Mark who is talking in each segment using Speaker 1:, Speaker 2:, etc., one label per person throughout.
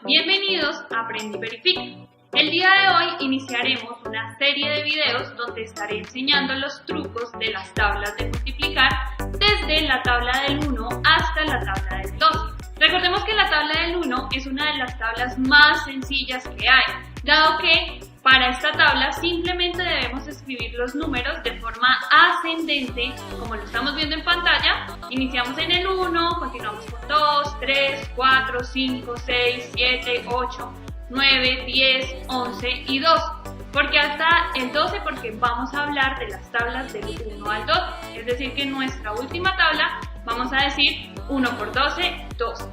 Speaker 1: Bienvenidos a Aprende y Verifica. El día de hoy iniciaremos una serie de videos donde estaré enseñando los trucos de las tablas de multiplicar desde la tabla del 1 hasta la tabla del 2. Recordemos que la tabla del 1 es una de las tablas más sencillas que hay, dado que para esta tabla simplemente debemos escribir los números de forma ascendente, como lo estamos viendo en pantalla. Iniciamos en el 1, continuamos con 2, 3, 4, 5, 6, 7, 8, 9, 10, 11 y 2. Porque hasta el 12, porque vamos a hablar de las tablas del 1 al 2. Es decir, que en nuestra última tabla vamos a decir 1 por 12, 2.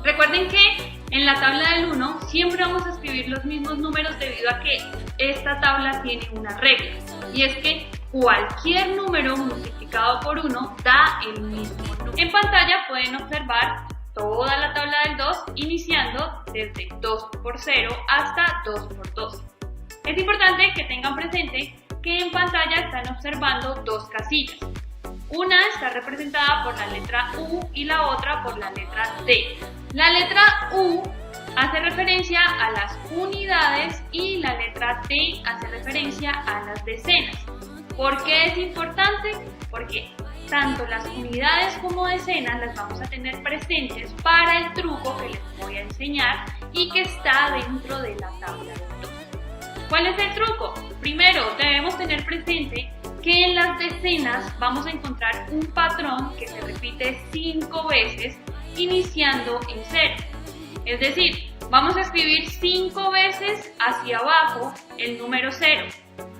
Speaker 1: Recuerden que en la tabla del 1 siempre vamos a escribir los mismos números debido a que esta tabla tiene una regla, y es que cualquier número multiplicado por 1 da el mismo número. En pantalla pueden observar toda la tabla del 2 iniciando desde 2 por 0 hasta 2 por 12. Es importante que tengan presente que en pantalla están observando dos casillas. Una está representada por la letra U y la otra por la letra D. La letra U hace referencia a las unidades y la letra D hace referencia a las decenas. ¿Por qué es importante? Porque tanto las unidades como decenas las vamos a tener presentes para el truco que les voy a enseñar y que está dentro de la tabla del 2. ¿Cuál es el truco? Primero debemos tener presente que en las decenas vamos a encontrar un patrón que se repite 5 veces iniciando en 0. Es decir, vamos a escribir 5 veces hacia abajo el número 0.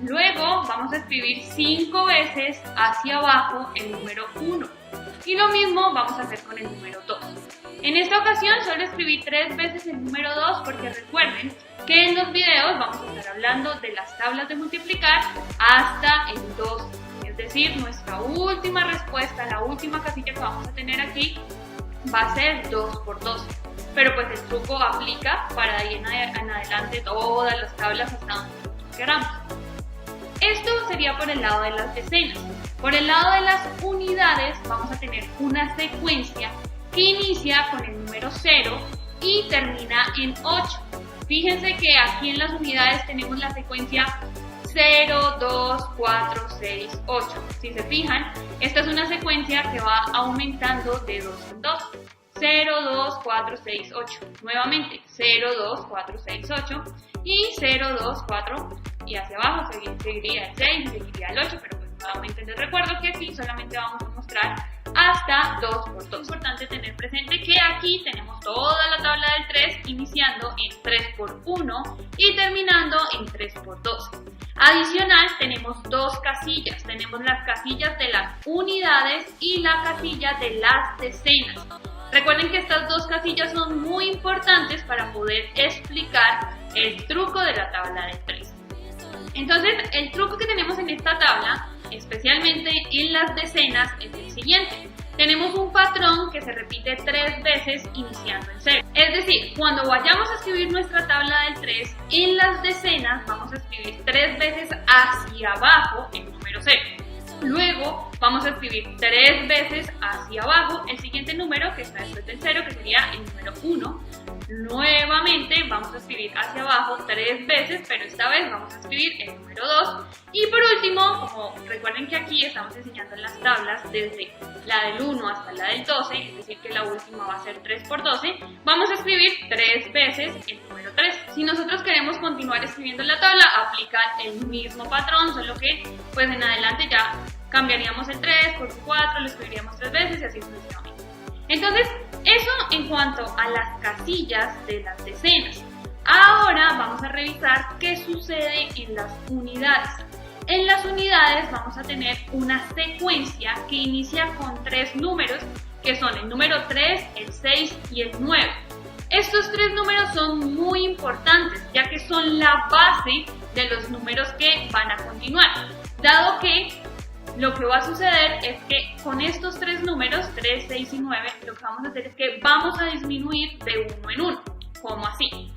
Speaker 1: Luego vamos a escribir 5 veces hacia abajo el número 1. Y lo mismo vamos a hacer con el número 2. En esta ocasión solo escribí 3 veces el número 2 porque recuerden que en los videos vamos a estar hablando de las tablas de multiplicar hasta el 2. Es decir, nuestra última respuesta, la última casilla que vamos a tener aquí va a ser 2 por 12. Pero pues el truco aplica para ahí en adelante todas las tablas hasta donde nosotros queramos. Esto sería por el lado de las decenas. Por el lado de las unidades vamos a tener una secuencia que inicia con el número 0 y termina en 8. Fíjense que aquí en las unidades tenemos la secuencia 0, 2, 4, 6, 8. Si se fijan, esta es una secuencia que va aumentando de 2 en 2. 0, 2, 4, 6, 8. Nuevamente, 0, 2, 4, 6, 8. Y 0, 2, 4. Y hacia abajo seguiría el 6 y seguiría el 8. Pero pues nuevamente les recuerdo que aquí solamente vamos a mostrar hasta 2 por 2. Es importante tener presente que aquí tenemos toda la tabla del 3 iniciando en 3 por 1 y terminando en 3 por 12. Adicional tenemos dos casillas, tenemos las casillas de las unidades y la casilla de las decenas. Recuerden que estas dos casillas son muy importantes para poder explicar el truco de la tabla del 3. Entonces, el truco que tenemos en esta tabla, especialmente en las decenas, es el siguiente. Tenemos un patrón que se repite 3 veces iniciando en 0. Es decir, cuando vayamos a escribir nuestra tabla del 3, en las decenas vamos a escribir 3 veces hacia abajo el número 0. Luego vamos a escribir 3 veces hacia abajo el siguiente número que está después del 0, que sería el número 1. Nuevamente vamos a escribir hacia abajo 3 veces, pero esta vez vamos a escribir el número 2. Y por último, como recuerden que aquí estamos enseñando las tablas desde la del 1 hasta la del 12, es decir que la última va a ser 3 por 12, vamos a escribir 3 veces el número 3. Si nosotros queremos continuar escribiendo la tabla, aplica el mismo patrón, solo que pues en adelante ya cambiaríamos el 3 por 4, lo escribiríamos 3 veces y así sucesivamente. Entonces, eso en cuanto a las casillas de las decenas. Ahora vamos a revisar qué sucede en las unidades. En las unidades vamos a tener una secuencia que inicia con 3 números, que son el número 3, el 6 y el 9. Estos 3 números son muy importantes, ya que son la base de los números que van a continuar, dado que lo que va a suceder es que con estos 3 números, 3, 6 y 9, lo que vamos a hacer es que vamos a disminuir de 1 en 1. ¿Cómo así?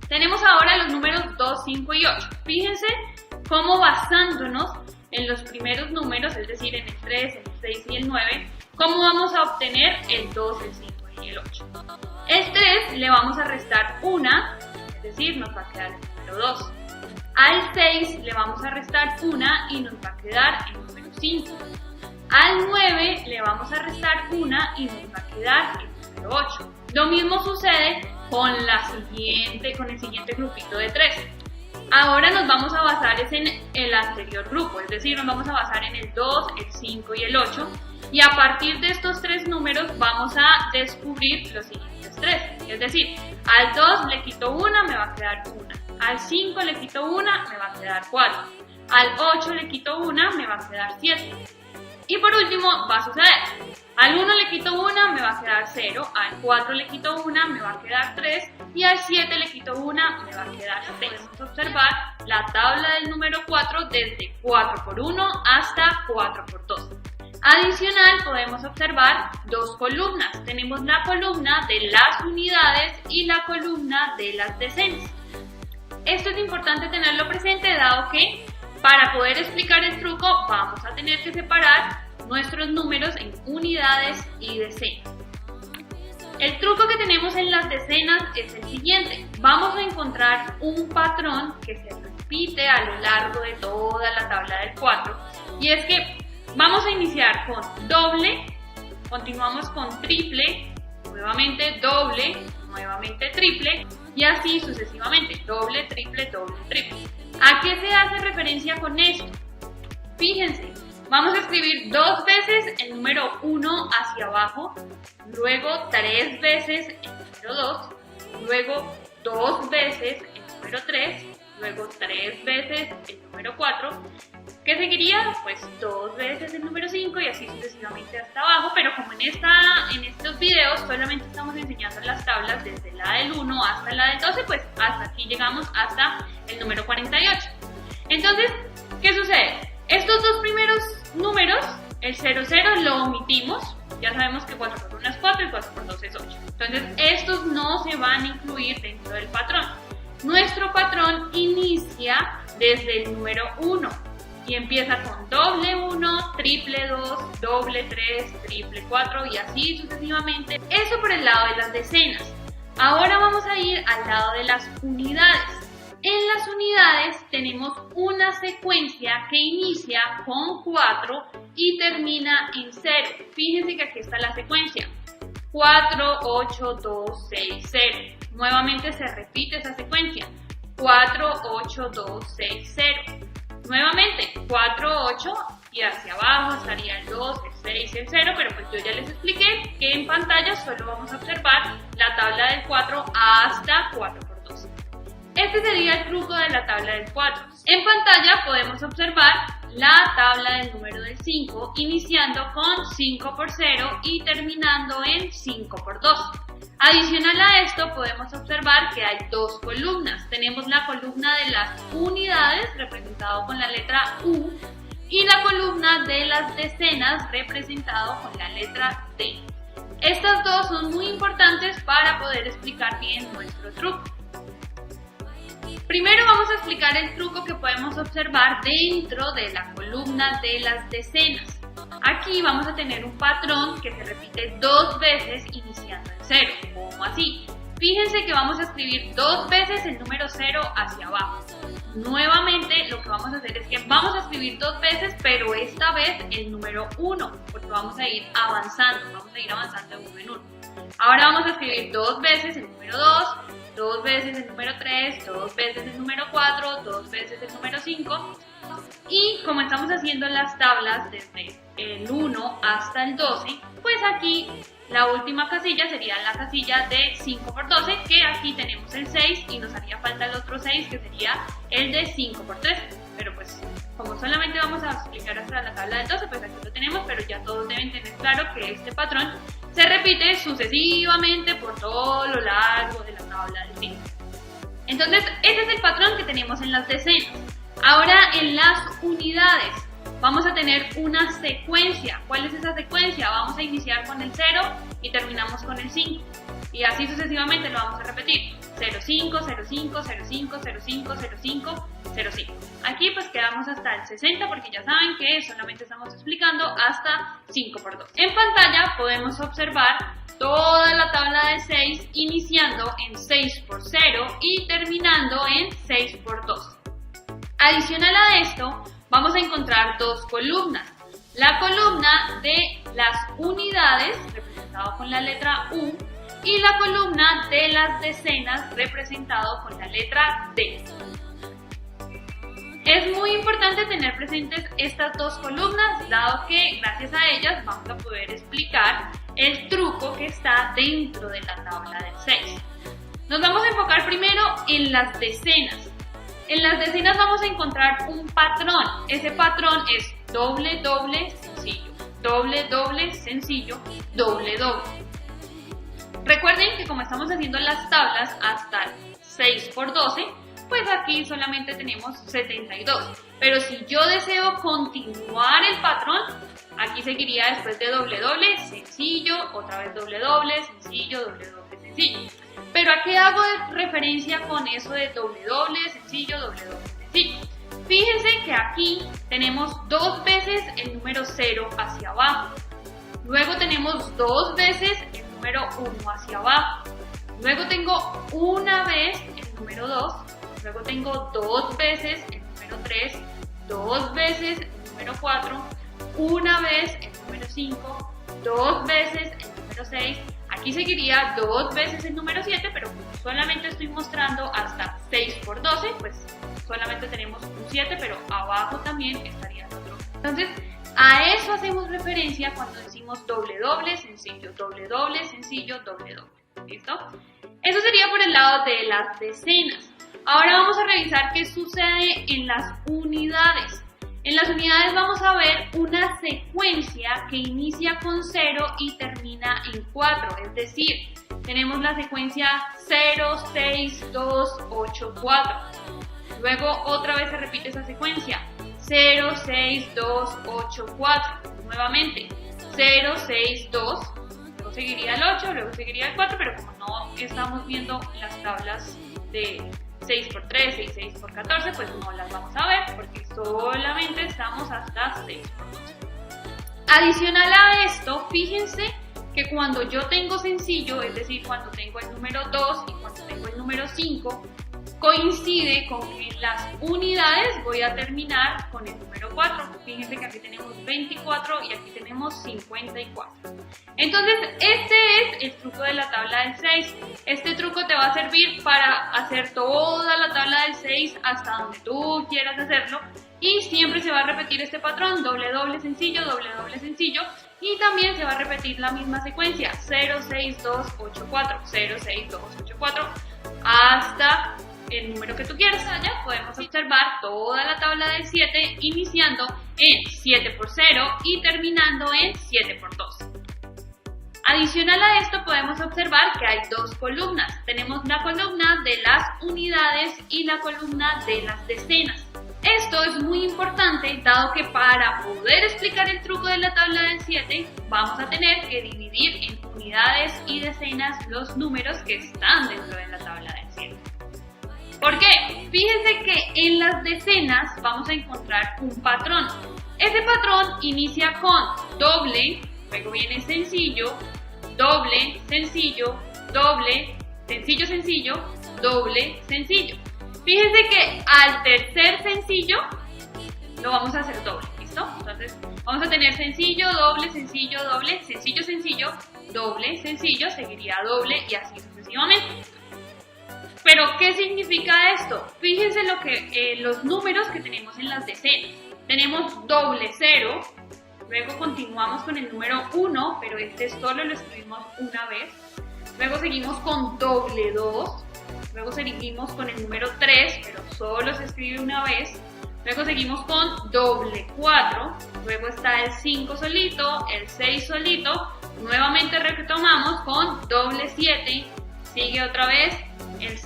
Speaker 1: Tenemos ahora los números 2, 5 y 8. Fíjense cómo basándonos en los primeros números, es decir, en el 3, el 6 y el 9, cómo vamos a obtener el 2, el 5 y el 8. El 3 le vamos a restar 1, es decir, nos va a quedar el número 2. Al 6 le vamos a restar 1 y nos va a quedar el número 5. Al 9 le vamos a restar 1 y nos va a quedar el número 8. Lo mismo sucede con el siguiente grupito de 3. Ahora nos vamos a basar en el anterior grupo, es decir, nos vamos a basar en el 2, el 5 y el 8. Y a partir de estos 3 números vamos a descubrir los siguientes 3. Es decir, al 2 le quito 1, me va a quedar 1. Al 5 le quito 1, me va a quedar 4. Al 8 le quito 1, me va a quedar 7. Y por último va a suceder, al 1 le quito 1, me va a quedar 0, al 4 le quito 1, me va a quedar 3 y al 7 le quito 1, me va a quedar 6. Podemos observar la tabla del número 4 desde 4 por 1 hasta 4 por 2. Adicional podemos observar dos columnas. Tenemos la columna de las unidades y la columna de las decenas. Esto es importante tenerlo presente dado que para poder explicar el truco vamos a tener que separar nuestros números en unidades y decenas. El truco que tenemos en las decenas es el siguiente. Vamos a encontrar un patrón que se repite a lo largo de toda la tabla del 4 y es que vamos a iniciar con doble, continuamos con triple, nuevamente doble, nuevamente triple y así sucesivamente, doble, triple, doble, triple. ¿A qué se hace referencia con esto? Fíjense, vamos a escribir 2 veces el número 1 hacia abajo, luego 3 veces el número 2, luego 2 veces el número 3, luego 3 veces el número 4. ¿Qué seguiría? Pues 2 veces el número 5 y así sucesivamente hasta abajo, pero como en estos videos solamente estamos enseñando las tablas desde la del 1 hasta la del 12, pues hasta aquí llegamos hasta el número 48. Entonces, ¿qué sucede? Estos dos primeros números, el 0, 0 lo omitimos, ya sabemos que 4 por 1 es 4 y 4 por 2 es 8. Entonces, estos no se van a incluir dentro del patrón. Nuestro patrón inicia desde el número 1. Y empieza con doble 1, triple 2, doble 3, triple 4 y así sucesivamente. Eso por el lado de las decenas. Ahora vamos a ir al lado de las unidades. En las unidades tenemos una secuencia que inicia con 4 y termina en 0. Fíjense que aquí está la secuencia. 4, 8, 2, 6, 0. Nuevamente se repite esa secuencia. 4, 8, 2, 6, 0. Nuevamente, 4, 8 y hacia abajo estaría el 2, el 6 y el 0, pero pues yo ya les expliqué que en pantalla solo vamos a observar la tabla del 4 hasta 4 por 2. Este sería el truco de la tabla del 4. En pantalla podemos observar la tabla del número del 5, iniciando con 5 por 0 y terminando en 5 por 2. Adicional a esto podemos observar que hay dos columnas. Tenemos la columna de las unidades representado con la letra U y la columna de las decenas representado con la letra D. Estas dos son muy importantes para poder explicar bien nuestro truco. Primero vamos a explicar el truco que podemos observar dentro de la columna de las decenas. Aquí vamos a tener un patrón que se repite 2 veces iniciando en 0. ¿Cómo así? Fíjense que vamos a escribir 2 veces el número 0 hacia abajo. Nuevamente lo que vamos a hacer es que vamos a escribir 2 veces, pero esta vez el número 1, porque vamos a ir avanzando de uno en uno. Ahora vamos a escribir 2 veces el número 2, 2 veces el número 3, 2 veces el número 4, 2 veces el número 5. Y como estamos haciendo las tablas desde el 1 hasta el 12, pues aquí la última casilla sería la casilla de 5 por 12, que aquí tenemos el 6 y nos haría falta el otro 6, que sería el de 5 por 3. Pero pues como solamente vamos a explicar hasta la tabla del 12, pues aquí lo tenemos, pero ya todos deben tener claro que este patrón se repite sucesivamente por todo lo largo de la tabla del 5. Entonces, ese es el patrón que tenemos en las decenas. Ahora en las unidades vamos a tener una secuencia. ¿Cuál es esa secuencia? Vamos a iniciar con el 0 y terminamos con el 5. Y así sucesivamente lo vamos a repetir. 0, 5, 0, 5, 0, 5, 0, 5, 0, 5, 0, 5. Aquí pues quedamos hasta el 60 porque ya saben que solamente estamos explicando hasta 5 por 2. En pantalla podemos observar toda la tabla de 6 iniciando en 6 por 0 y terminando en 6 por 2. Adicional a esto, vamos a encontrar dos columnas. La columna de las unidades, representado con la letra U, y la columna de las decenas, representado con la letra D. Es muy importante tener presentes estas dos columnas, dado que gracias a ellas vamos a poder explicar el truco que está dentro de la tabla del 6. Nos vamos a enfocar primero en las decenas. En las decenas vamos a encontrar un patrón. Ese patrón es doble, doble, sencillo, doble, doble, sencillo, doble, doble. Recuerden que como estamos haciendo las tablas hasta 6 por 12, pues aquí solamente tenemos 72. Pero si yo deseo continuar el patrón, aquí seguiría después de doble, doble, sencillo, otra vez doble, doble, sencillo, doble, doble, sencillo. Pero ¿a qué hago referencia con eso de doble, doble, sencillo, doble, doble, sencillo? Fíjense que aquí tenemos dos veces el número 0 hacia abajo. Luego tenemos dos veces el número 1 hacia abajo. Luego tengo una vez el número 2. Luego tengo dos veces el número 3. Dos veces el número 4. Una vez el número 5. Dos veces el número 6. Aquí seguiría dos veces el número 7, pero como solamente estoy mostrando hasta 6 por 12, pues solamente tenemos un 7, pero abajo también estaría el otro. Entonces, a eso hacemos referencia cuando decimos doble, doble, sencillo, doble, doble, sencillo, doble, doble. ¿Listo? Eso sería por el lado de las decenas. Ahora vamos a revisar qué sucede en las unidades. En las unidades vamos a ver una secuencia que inicia con 0 y termina en 4, es decir, tenemos la secuencia 0, 6, 2, 8, 4. Luego otra vez se repite esa secuencia, 0, 6, 2, 8, 4. Nuevamente, 0, 6, 2, luego seguiría el 8, luego seguiría el 4, pero como no estamos viendo las tablas de 6 por 13 y 6 por 14, pues no las vamos a ver porque solamente estamos hasta 6 por 12. Adicional a esto, fíjense que cuando yo tengo sencillo, es decir, cuando tengo el número 2 y cuando tengo el número 5, coincide con que en las unidades voy a terminar con el número 4. Fíjense que aquí tenemos 24 y aquí tenemos 54. Entonces, este es el truco de la tabla del 6. Este truco te va a servir para hacer toda la tabla del 6 hasta donde tú quieras hacerlo. Y siempre se va a repetir este patrón, doble, doble, sencillo, doble, doble, sencillo. Y también se va a repetir la misma secuencia, 0, 6, 2, 8, 4, 0, 6, 2, 8, 4, hasta el número que tú quieras. Allá podemos observar toda la tabla del 7 iniciando en 7 por 0 y terminando en 7 por 2. Adicional a esto podemos observar que hay dos columnas. Tenemos la columna de las unidades y la columna de las decenas. Esto es muy importante dado que para poder explicar el truco de la tabla del 7 vamos a tener que dividir en unidades y decenas los números que están dentro de la tabla del 7. ¿Por qué? Fíjense que en las decenas vamos a encontrar un patrón. Ese patrón inicia con doble, luego viene sencillo, doble, sencillo, doble, sencillo, sencillo, doble, sencillo. Fíjense que al tercer sencillo lo vamos a hacer doble, ¿listo? Entonces vamos a tener sencillo, doble, sencillo, doble, sencillo, sencillo, doble, sencillo, seguiría doble y así sucesivamente. Pero, ¿qué significa esto? Fíjense los números que tenemos en las decenas. Tenemos doble 0, luego continuamos con el número 1, pero este solo lo escribimos una vez. Luego seguimos con doble 2, luego seguimos con el número 3, pero solo se escribe una vez. Luego seguimos con doble 4, luego está el 5 solito, el 6 solito. Nuevamente retomamos con doble 7, sigue otra vez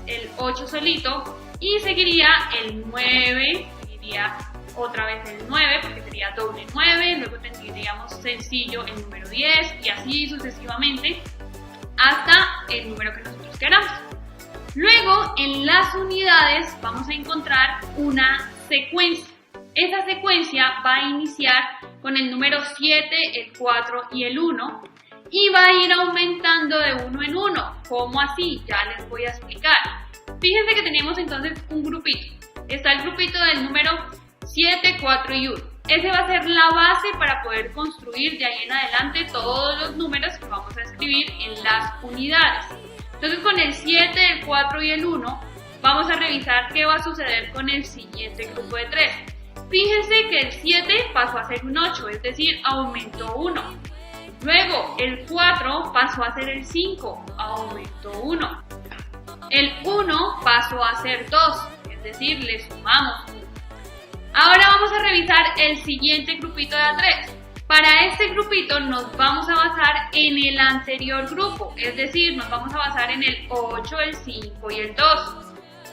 Speaker 1: el 8 solito y seguiría el 9, seguiría otra vez el 9 porque sería doble 9, luego tendríamos sencillo el número 10 y así sucesivamente hasta el número que nosotros queramos. Luego en las unidades vamos a encontrar una secuencia. Esa secuencia va a iniciar con el número 7, el 4 y el 1 y va a ir aumentando de uno en uno. ¿Cómo así? Ya les voy a explicar. Fíjense que tenemos entonces un grupito. Está el grupito del número 7, 4 y 1. Ese va a ser la base para poder construir de ahí en adelante todos los números que vamos a escribir en las unidades. Entonces con el 7, el 4 y el 1 vamos a revisar qué va a suceder con el siguiente grupo de 3. Fíjense que el 7 pasó a ser un 8, es decir, aumentó 1. Luego el 4 pasó a ser el 5, aumentó 1. El 1 pasó a ser 2, es decir, le sumamos 1. Ahora vamos a revisar el siguiente grupito de A3. Para este grupito nos vamos a basar en el anterior grupo, es decir, nos vamos a basar en el 8, el 5 y el 2.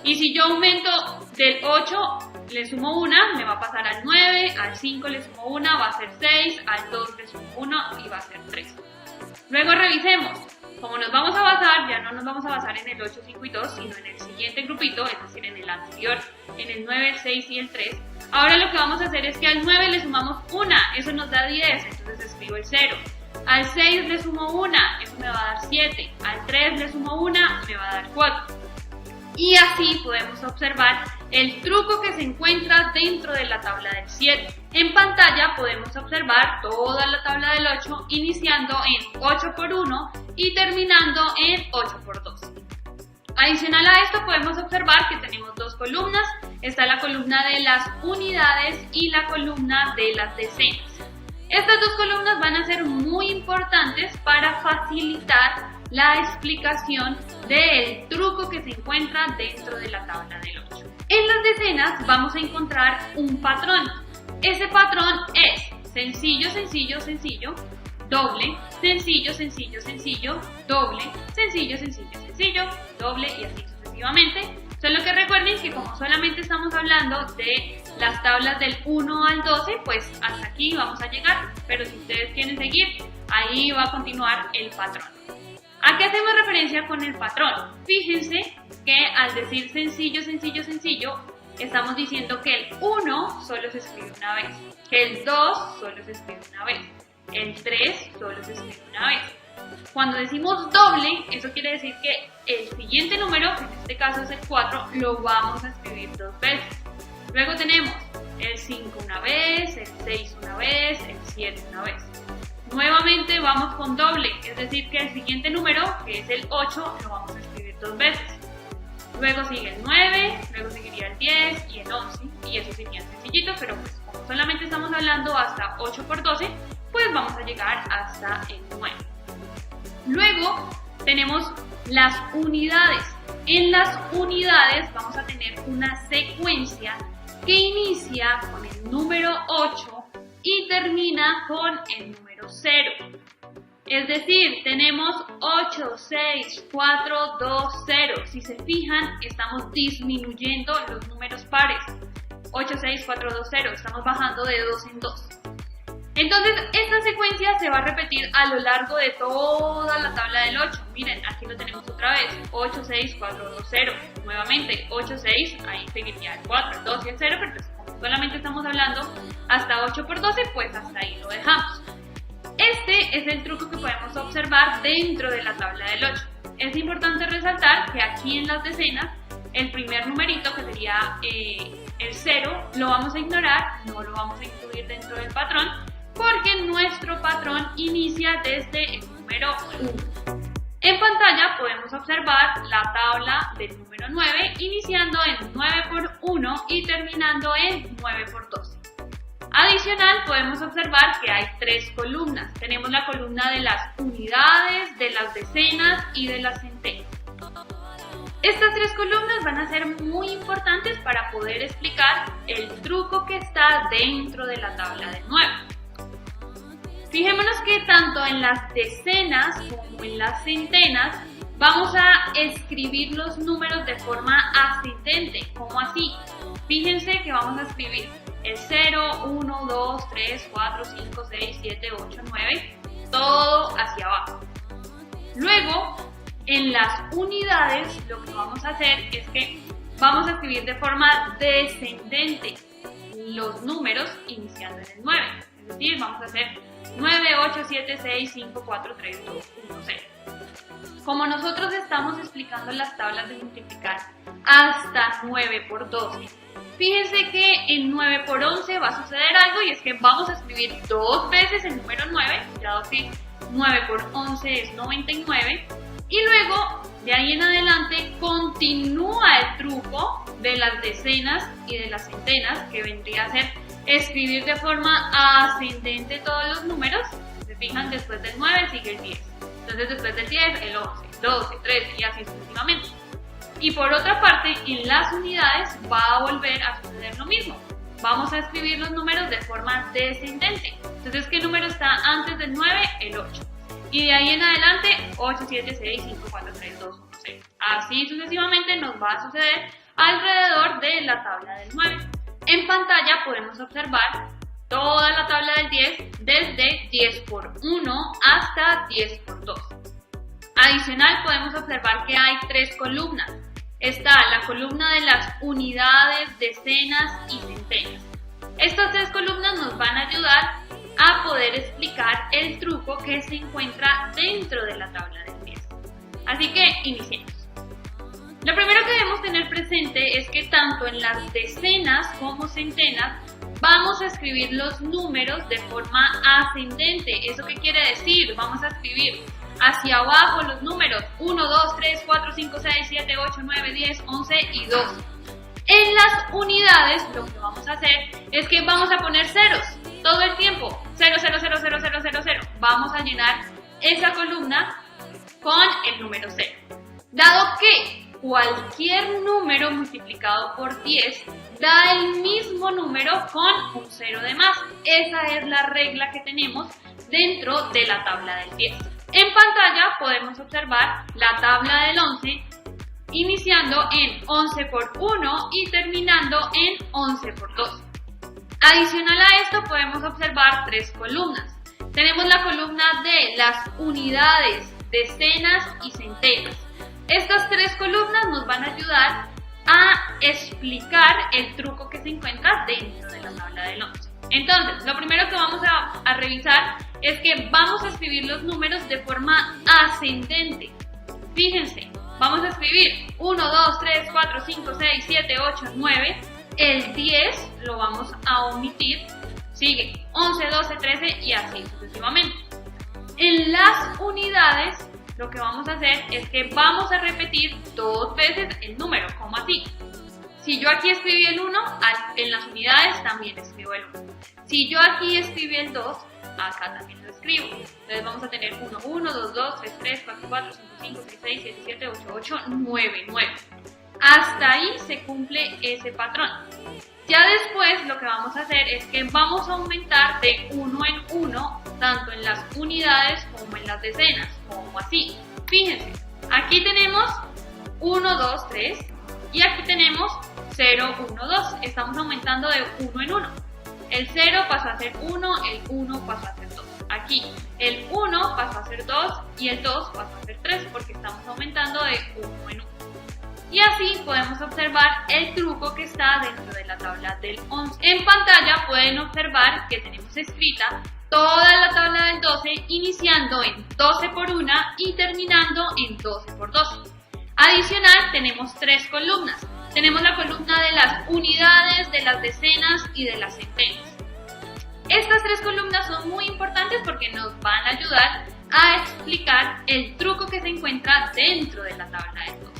Speaker 1: Y si yo aumento del 8, le sumo 1, me va a pasar al 9, al 5 le sumo 1, va a ser 6, al 2 le sumo 1 y va a ser 3. Luego revisemos. Como nos vamos a basar, ya no nos vamos a basar en el 8, 5 y 2, sino en el siguiente grupito, es decir, en el anterior, en el 9, el 6 y el 3. Ahora lo que vamos a hacer es que al 9 le sumamos 1, eso nos da 10, entonces escribo el 0. Al 6 le sumo 1, eso me va a dar 7. Al 3 le sumo 1, me va a dar 4. Y así podemos observar el truco que se encuentra dentro de la tabla del 7. En pantalla podemos observar toda la tabla del 8, iniciando en 8 por 1 y terminando en 8 por 2. Adicional a esto podemos observar que tenemos dos columnas. Está la columna de las unidades y la columna de las decenas. Estas dos columnas van a ser muy importantes para facilitar la explicación del truco que se encuentra dentro de la tabla del 8. En las decenas vamos a encontrar un patrón. Ese patrón es sencillo, sencillo, sencillo, doble, sencillo, sencillo, sencillo, doble, sencillo, sencillo, sencillo, doble y así sucesivamente. Solo que recuerden que como solamente estamos hablando de las tablas del 1 al 12, pues hasta aquí vamos a llegar, pero si ustedes quieren seguir, ahí va a continuar el patrón. ¿A qué hacemos referencia con el patrón? Fíjense que al decir sencillo, sencillo, sencillo, estamos diciendo que el 1 solo se escribe una vez, que el 2 solo se escribe una vez, el 3 solo se escribe una vez. Cuando decimos doble, eso quiere decir que el siguiente número, que en este caso es el 4, lo vamos a escribir dos veces. Luego tenemos el 5 una vez, el 6 una vez, el 7 una vez. Nuevamente vamos con doble, es decir que el siguiente número, que es el 8, lo vamos a escribir dos veces. Luego sigue el 9, luego seguiría el 10 y el 11, y eso sería sencillito, pero pues como solamente estamos hablando hasta 8 por 12, pues vamos a llegar hasta el 9. Luego tenemos las unidades. En las unidades vamos a tener una secuencia que inicia con el número 8 y termina con el número 0. Es decir, tenemos 8, 6, 4, 2, 0. Si se fijan, estamos disminuyendo los números pares. 8, 6, 4, 2, 0. Estamos bajando de 2 en 2. Entonces, esta secuencia se va a repetir a lo largo de toda la tabla del 8. Miren, aquí lo tenemos otra vez. 8, 6, 4, 2, 0. Nuevamente, 8, 6, ahí seguiría el 4, el 2 y el 0, pero pues, como solamente estamos hablando hasta 8 por 12, pues hasta ahí lo dejamos. Este es el truco que podemos observar dentro de la tabla del 8. Es importante resaltar que aquí en las decenas, el primer numerito, que sería el 0, lo vamos a ignorar, no lo vamos a incluir dentro del patrón, porque nuestro patrón inicia desde el número 1. En pantalla podemos observar la tabla del número 9, iniciando en 9 por 1 y terminando en 9 por 12. Adicional, podemos observar que hay tres columnas. Tenemos la columna de las unidades, de las decenas y de las centenas. Estas tres columnas van a ser muy importantes para poder explicar el truco que está dentro de la tabla del 9. Fijémonos que tanto en las decenas como en las centenas vamos a escribir los números de forma ascendente. ¿Cómo así? Fíjense que vamos a escribir el 0, 1, 2, 3, 4, 5, 6, 7, 8, 9, todo hacia abajo. Luego, en las unidades, lo que vamos a hacer es que vamos a escribir de forma descendente los números iniciando en el 9. Es decir, vamos a hacer 9, 8, 7, 6, 5, 4, 3, 2, 1, 0. Como nosotros estamos explicando las tablas de multiplicar hasta 9 por 12, fíjense que en 9 por 11 va a suceder algo y es que vamos a escribir dos veces el número 9, dado que 9 por 11 es 99, y luego de ahí en adelante continúa el truco de las decenas y de las centenas, que vendría a ser escribir de forma ascendente todos los números. Se fijan, después del 9 sigue el 10. Entonces después del 10 el 11, 12, 13 y así sucesivamente. Y por otra parte, en las unidades va a volver a suceder lo mismo. Vamos a escribir los números de forma descendente. Entonces, ¿qué número está antes del 9? El 8. Y de ahí en adelante, 8, 7, 6, 5, 4, 3, 2, 1, 0. Así sucesivamente nos va a suceder alrededor de la tabla del 9. En pantalla podemos observar toda la tabla del 10 desde 10 por 1 hasta 10 por 2. Adicional, podemos observar que hay tres columnas. Está la columna de las unidades, decenas y centenas. Estas tres columnas nos van a ayudar a poder explicar el truco que se encuentra dentro de la tabla del 10. Así que iniciemos. Lo primero que debemos tener presente es que tanto en las decenas como centenas vamos a escribir los números de forma ascendente. ¿Eso qué quiere decir? Vamos a escribir hacia abajo los números 1, 2, 3, 4, 5, 6, 7, 8, 9, 10, 11 y 12. En las unidades lo que vamos a hacer es que vamos a poner ceros todo el tiempo. 0, 0, 0, 0, 0, 0, 0. Vamos a llenar esa columna con el número 0. Dado que cualquier número multiplicado por 10 da el mismo número con un 0 de más. Esa es la regla que tenemos dentro de la tabla del 10. En pantalla podemos observar la tabla del 11 iniciando en 11 por 1 y terminando en 11 por 2. Adicional a esto podemos observar tres columnas. Tenemos la columna de las unidades, decenas y centenas. Estas tres columnas nos van a ayudar a explicar el truco que se encuentra dentro de la tabla del 11. Entonces, lo primero que vamos a revisar es que vamos a escribir los números de forma ascendente. Fíjense, vamos a escribir 1, 2, 3, 4, 5, 6, 7, 8, 9. El 10 lo vamos a omitir. Sigue 11, 12, 13 y así sucesivamente. En las unidades, lo que vamos a hacer es que vamos a repetir dos veces el número, como así. Si yo aquí escribí el 1, en las unidades también escribo el 1. Si yo aquí escribí el 2, acá también lo escribo. Entonces vamos a tener 1, 1, 2, 2, 3, 3, 4, 4, 5, 5, 6, 6, 7, 7, 8, 8, 9, 9. Hasta ahí se cumple ese patrón. Ya después lo que vamos a hacer es que vamos a aumentar de 1 en 1, tanto en las unidades como en las decenas, como así. Fíjense, aquí tenemos 1, 2, 3 y aquí tenemos 0, 1, 2. Estamos aumentando de 1 en 1. El 0 pasó a ser 1, el 1 pasó a ser 2. Aquí el 1 pasó a ser 2 y el 2 pasó a ser 3 porque estamos aumentando de 1 en 1. Y así podemos observar el truco que está dentro de la tabla del 11. En pantalla pueden observar que tenemos escrita toda la tabla del 12 iniciando en 12 por 1 y terminando en 12 por 12. Adicional tenemos tres columnas. Tenemos la columna de las unidades, de las decenas y de las centenas. Estas tres columnas son muy importantes porque nos van a ayudar a explicar el truco que se encuentra dentro de la tabla del 12.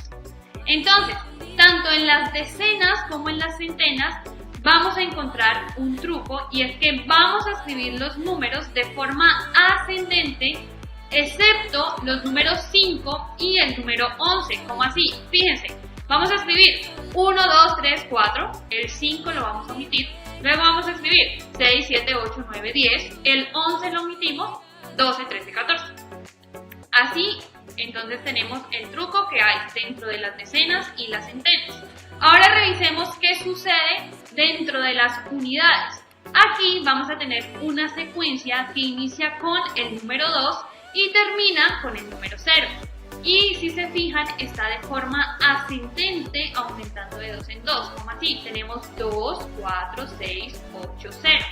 Speaker 1: Entonces, tanto en las decenas como en las centenas vamos a encontrar un truco y es que vamos a escribir los números de forma ascendente excepto los números 5 y el número 11, como así. Fíjense, vamos a escribir 1, 2, 3, 4, el 5 lo vamos a omitir, luego vamos a escribir 6, 7, 8, 9, 10, el 11 lo omitimos, 12, 13, 14. Así, entonces tenemos el truco que hay dentro de las decenas y las centenas. Ahora revisemos qué sucede dentro de las unidades. Aquí vamos a tener una secuencia que inicia con el número 2 y termina con el número 0. y si se fijan está de forma ascendente aumentando de 2 en 2, como así, tenemos 2, 4, 6, 8, 0,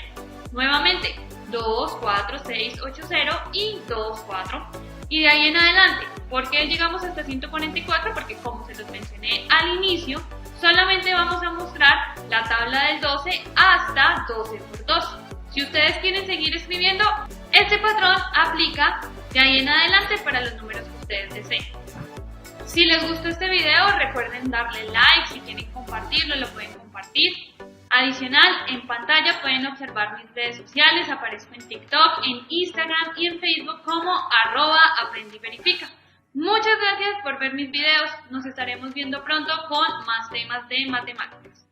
Speaker 1: nuevamente 2, 4, 6, 8, 0 y 2, 4, y de ahí en adelante. ¿Por qué llegamos hasta 144? Porque como se los mencioné al inicio, solamente vamos a mostrar la tabla del 12 hasta 12 por 2. Si ustedes quieren seguir escribiendo, este patrón aplica de ahí en adelante para los números que ustedes deseen. Si les gustó este video, recuerden darle like, si quieren compartirlo, lo pueden compartir. Adicional, en pantalla pueden observar mis redes sociales, aparezco en TikTok, en Instagram y en Facebook como @aprendiverifica. Muchas gracias por ver mis videos, nos estaremos viendo pronto con más temas de matemáticas.